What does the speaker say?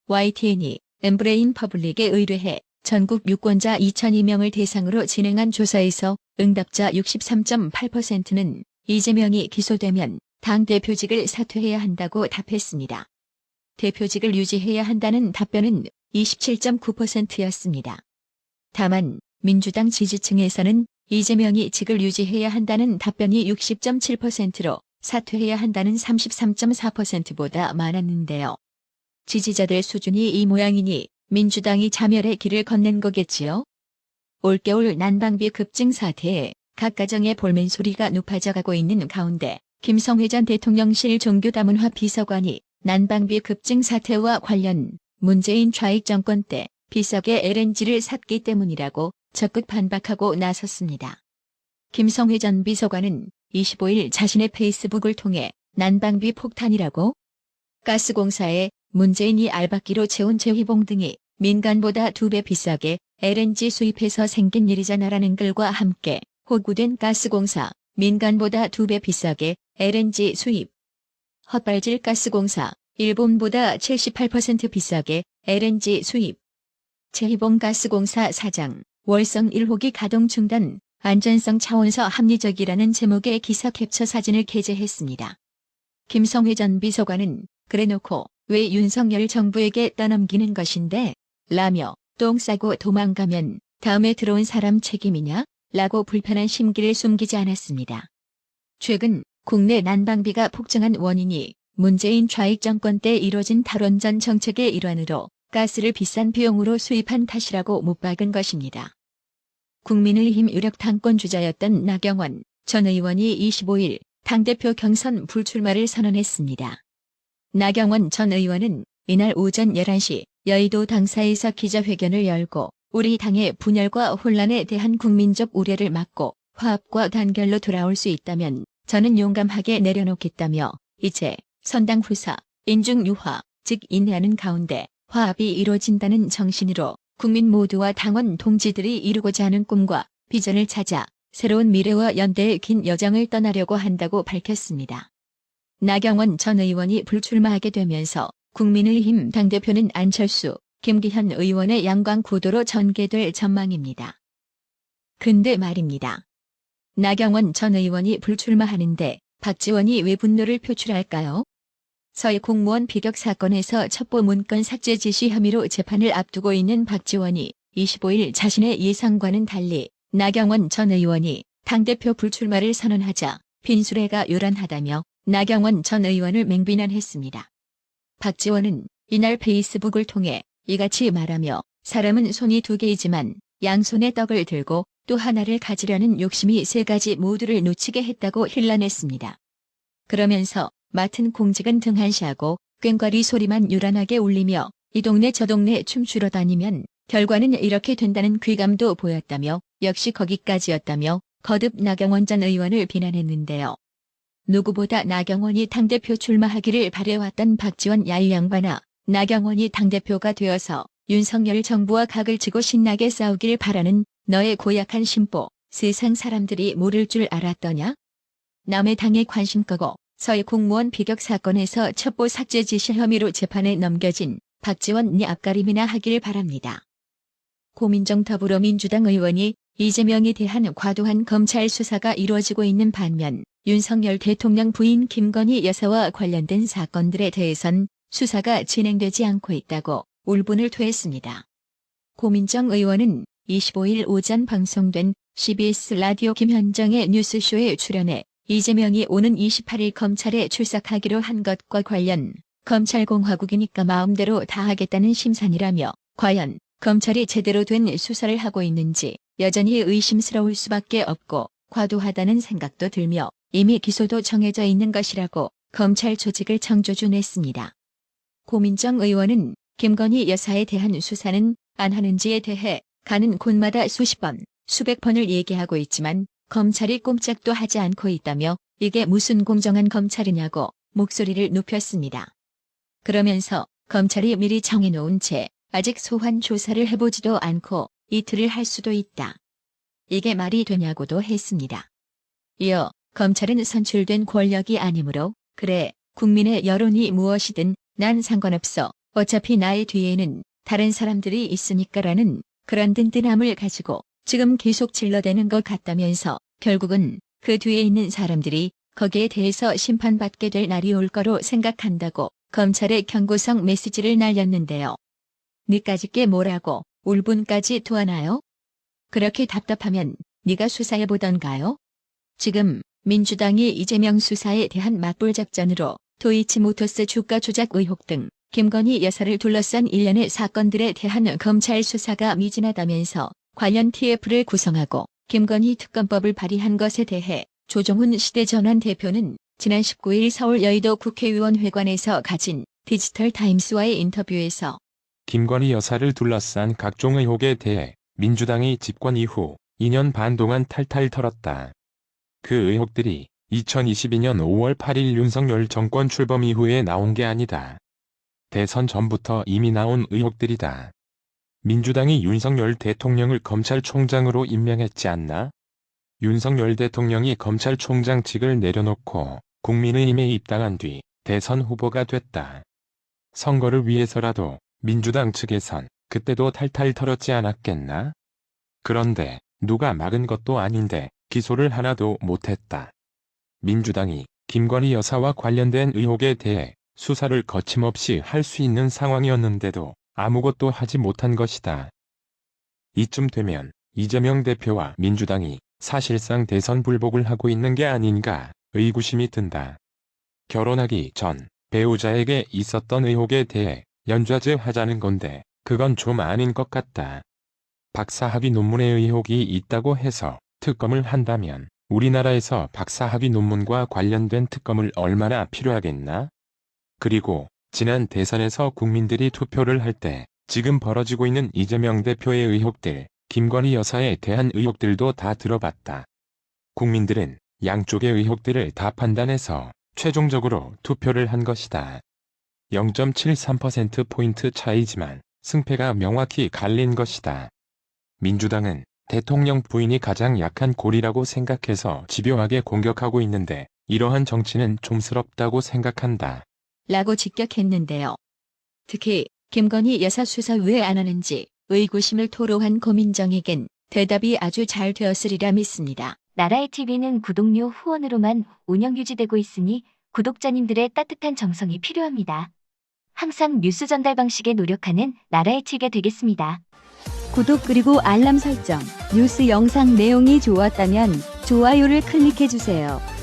YTN이 엠브레인 퍼블릭에 의뢰해 전국 유권자 2,002명을 대상으로 진행한 조사에서 응답자 63.8%는 이재명이 기소되면 당대표직을 사퇴해야 한다고 답했습니다. 대표직을 유지해야 한다는 답변은 27.9%였습니다. 다만 민주당 지지층에서는 이재명이 직을 유지해야 한다는 답변이 60.7%로 사퇴해야 한다는 33.4%보다 많았는데요. 지지자들 수준이 이 모양이니 민주당이 자멸의 길을 건넨 거겠지요. 올겨울 난방비 급증 사태에 각 가정의 볼멘 소리가 높아져 가고 있는 가운데 김성회 전 대통령실 종교다문화 비서관이 난방비 급증 사태와 관련 문재인 좌익 정권 때 비싸게 LNG를 샀기 때문이라고 적극 반박하고 나섰습니다. 김성회 전 비서관은 25일 자신의 페이스북을 통해 난방비 폭탄이라고 가스공사에 문재인이 알박기로 채운 제휘봉 등이 민간보다 2배 비싸게 LNG 수입해서 생긴 일이잖아라는 글과 함께 호구된 가스공사, 민간보다 2배 비싸게 LNG 수입. 헛발질 가스공사, 일본보다 78% 비싸게 LNG 수입. 제휘봉 가스공사 사장, 월성 1호기 가동 중단, 안전성 차원서 합리적이라는 제목의 기사 캡처 사진을 게재했습니다. 김성회 전 비서관은 그래놓고 왜 윤석열 정부에게 떠넘기는 것인데? 라며 똥 싸고 도망가면 다음에 들어온 사람 책임이냐? 라고 불편한 심기를 숨기지 않았습니다. 최근 국내 난방비가 폭증한 원인이 문재인 좌익 정권 때 이뤄진 탈원전 정책의 일환으로 가스를 비싼 비용으로 수입한 탓이라고 못 박은 것입니다. 국민의힘 유력 당권주자였던 나경원 전 의원이 25일 당대표 경선 불출마를 선언했습니다. 나경원 전 의원은 이날 오전 11시 여의도 당사에서 기자회견을 열고 우리 당의 분열과 혼란에 대한 국민적 우려를 막고 화합과 단결로 돌아올 수 있다면 저는 용감하게 내려놓겠다며 이제 선당 후사, 인중 유화, 즉 인내하는 가운데 화합이 이루어진다는 정신으로 국민 모두와 당원 동지들이 이루고자 하는 꿈과 비전을 찾아 새로운 미래와 연대의 긴 여정을 떠나려고 한다고 밝혔습니다. 나경원 전 의원이 불출마하게 되면서 국민의힘 당대표는 안철수, 김기현 의원의 양강 구도로 전개될 전망입니다. 근데 말입니다. 나경원 전 의원이 불출마하는데 박지원이 왜 분노를 표출할까요? 서해 공무원 비격 사건에서 첩보 문건 삭제 지시 혐의로 재판을 앞두고 있는 박지원이 25일 자신의 예상과는 달리 나경원 전 의원이 당대표 불출마를 선언하자 빈수레가 요란하다며 나경원 전 의원을 맹비난했습니다. 박지원은 이날 페이스북을 통해 이같이 말하며 사람은 손이 2개이지만 양손에 떡을 들고 또 하나를 가지려는 욕심이 3가지 모두를 놓치게 했다고 힐난했습니다. 그러면서 맡은 공직은 등한시하고 꽹과리 소리만 요란하게 울리며 이 동네 저 동네 춤추러 다니면 결과는 이렇게 된다는 귀감도 보였다며 역시 거기까지였다며 거듭 나경원 전 의원을 비난했는데요. 누구보다 나경원이 당대표 출마하기를 바래왔던 박지원 야유양반아, 나경원이 당대표가 되어서 윤석열 정부와 각을 지고 신나게 싸우길 바라는 너의 고약한 심보, 세상 사람들이 모를 줄 알았더냐? 남의 당에 관심 끄고 서해 공무원 비격 사건에서 첩보 삭제 지시 혐의로 재판에 넘겨진 박지원 니 앞가림이나 하길 바랍니다. 고민정 더불어민주당 의원이 이재명에 대한 과도한 검찰 수사가 이루어지고 있는 반면 윤석열 대통령 부인 김건희 여사와 관련된 사건들에 대해선 수사가 진행되지 않고 있다고 울분을 토했습니다. 고민정 의원은 25일 오전 방송된 CBS 라디오 김현정의 뉴스쇼에 출연해 이재명이 오는 28일 검찰에 출석하기로 한 것과 관련 검찰공화국이니까 마음대로 다 하겠다는 심산이라며 과연 검찰이 제대로 된 수사를 하고 있는지 여전히 의심스러울 수밖에 없고 과도하다는 생각도 들며 이미 기소도 정해져 있는 것이라고 검찰 조직을 청조준했습니다. 고민정 의원은 김건희 여사에 대한 수사는 안 하는지에 대해 가는 곳마다 수십 번, 수백 번을 얘기하고 있지만 검찰이 꼼짝도 하지 않고 있다며 이게 무슨 공정한 검찰이냐고 목소리를 높였습니다. 그러면서 검찰이 미리 정해놓은 채 아직 소환 조사를 해보지도 않고 이틀을 할 수도 있다. 이게 말이 되냐고도 했습니다. 이어 검찰은 선출된 권력이 아니므로 그래, 국민의 여론이 무엇이든 난 상관없어. 어차피 나의 뒤에는 다른 사람들이 있으니까라는 그런 든든함을 가지고 지금 계속 질러대는 것 같다면서 결국은 그 뒤에 있는 사람들이 거기에 대해서 심판받게 될 날이 올 거로 생각한다고 검찰의 경고성 메시지를 날렸는데요. 니까지 게 뭐라고 울분까지 토하나요? 그렇게 답답하면 네가 수사해보던가요? 지금 민주당이 이재명 수사에 대한 맞불 작전으로 도이치모터스 주가 조작 의혹 등 김건희 여사를 둘러싼 일련의 사건들에 대한 검찰 수사가 미진하다면서 관련 TF를 구성하고 김건희 특검법을 발의한 것에 대해 조정훈 시대전환 대표는 지난 19일 서울 여의도 국회의원회관에서 가진 디지털타임스와의 인터뷰에서 김건희 여사를 둘러싼 각종 의혹에 대해 민주당이 집권 이후 2년 반 동안 탈탈 털었다. 그 의혹들이 2022년 5월 8일 윤석열 정권 출범 이후에 나온 게 아니다. 대선 전부터 이미 나온 의혹들이다. 민주당이 윤석열 대통령을 검찰총장으로 임명했지 않나? 윤석열 대통령이 검찰총장직을 내려놓고 국민의힘에 입당한 뒤 대선 후보가 됐다. 선거를 위해서라도 민주당 측에선 그때도 탈탈 털었지 않았겠나? 그런데 누가 막은 것도 아닌데 기소를 하나도 못했다. 민주당이 김건희 여사와 관련된 의혹에 대해 수사를 거침없이 할 수 있는 상황이었는데도 아무것도 하지 못한 것이다. 이쯤 되면 이재명 대표와 민주당이 사실상 대선 불복을 하고 있는 게 아닌가 의구심이 든다. 결혼하기 전 배우자에게 있었던 의혹에 대해 연좌제하자는 건데 그건 좀 아닌 것 같다. 박사학위 논문에 의혹이 있다고 해서 특검을 한다면 우리나라에서 박사학위 논문과 관련된 특검을 얼마나 필요하겠나? 그리고 지난 대선에서 국민들이 투표를 할 때 지금 벌어지고 있는 이재명 대표의 의혹들, 김건희 여사에 대한 의혹들도 다 들어봤다. 국민들은 양쪽의 의혹들을 다 판단해서 최종적으로 투표를 한 것이다. 0.73%포인트 차이지만 승패가 명확히 갈린 것이다. 민주당은 대통령 부인이 가장 약한 고리라고 생각해서 집요하게 공격하고 있는데 이러한 정치는 좀스럽다고 생각한다. 라고 직격했는데요. 특히 김건희 여사 수사 왜 안 하는지 의구심을 토로한 고민정에겐 대답이 아주 잘 되었으리라 믿습니다. 나라의 TV는 구독료 후원으로만 운영 유지되고 있으니 구독자님들의 따뜻한 정성이 필요합니다. 항상 뉴스 전달 방식에 노력하는 나라의 TV가 되겠습니다. 구독 그리고 알람 설정, 뉴스 영상 내용이 좋았다면 좋아요를 클릭해주세요.